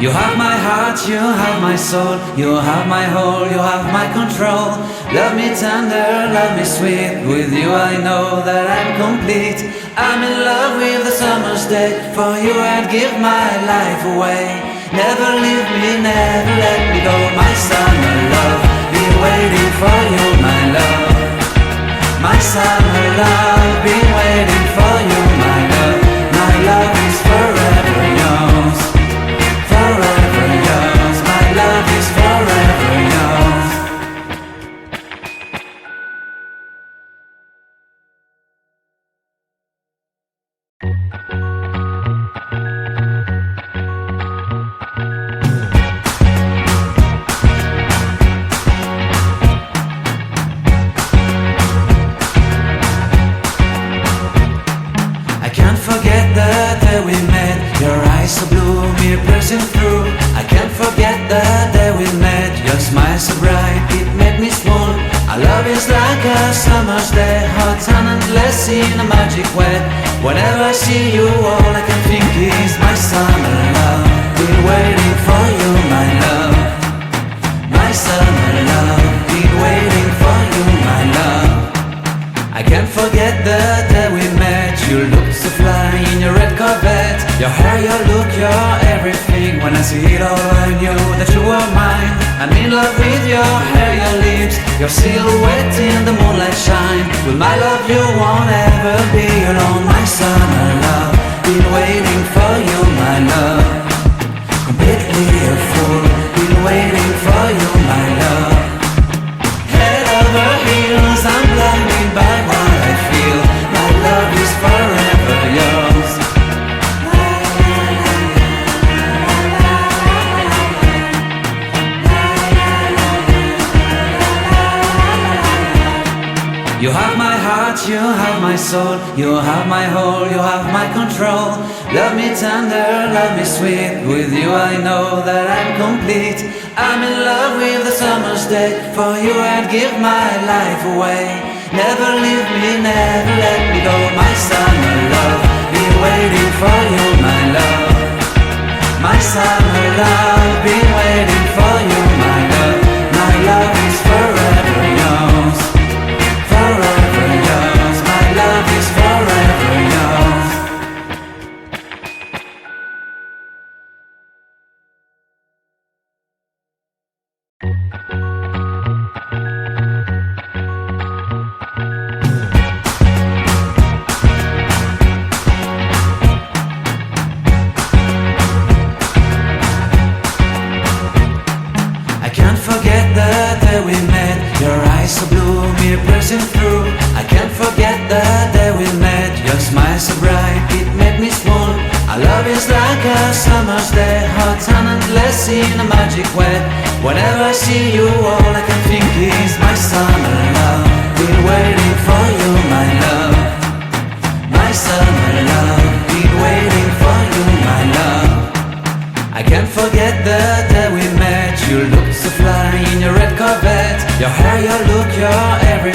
You have my heart, you have my soul, you have my whole, you have my control. Love me tender, love me sweet, with you I know that I'm complete. I'm in love with the summer's day, for you I'd give my life away. Never leave me, never let me go, my summer love. Been waiting for you, my love. My summer love, been waiting for you, my love. My love is forever yours. Forever yours, my love is forever yours. I can't forget the day we met. Your eyes so blue, me piercing through. I can't forget the day we met. Your smile so bright, it made me swoon. Our love is like a summer's day, hot and endless in a magic way. Whenever I see you, all I can think is my summer love. Been waiting for you, my love. My summer love, been waiting for you, my love. I can't forget the day we met. You looked so fly in your red Corvette. Your hair, your look, your everything. When I see it all, I knew that you were mine. I'm in love with your hair, your lips, your silhouette in the moonlight shine. With my love you won't ever be alone. My summer love, been waiting for you, my love. Completely a fool, been waiting for you, my love. Head over heels, I'm blinded by what I feel. My love is forever yours. You have my heart, you have my soul, you have my whole, you have my control. Love me tender, love me sweet, with you I know that I'm complete. I'm in love with the summer's day, for you I'd give my life away. Never leave me, never let me go, my summer love. Been waiting for you, my love. My summer love, been waiting for you, my love. My love is forever yours. Forever yours, my love is forever yours. I can't forget the day we met. Your eyes so blue, me piercing through. I can't forget the day we met. Your smile so bright, it made me swoon. Our love is like a summer's day, hot and endless in a magic way. Whenever I see you, all I can think is my summer love. Been waiting for you, my love. My summer love, been waiting for you, my love. I can't forget the day we met. You looked so fly in your red Corvette. Your hair, your look, your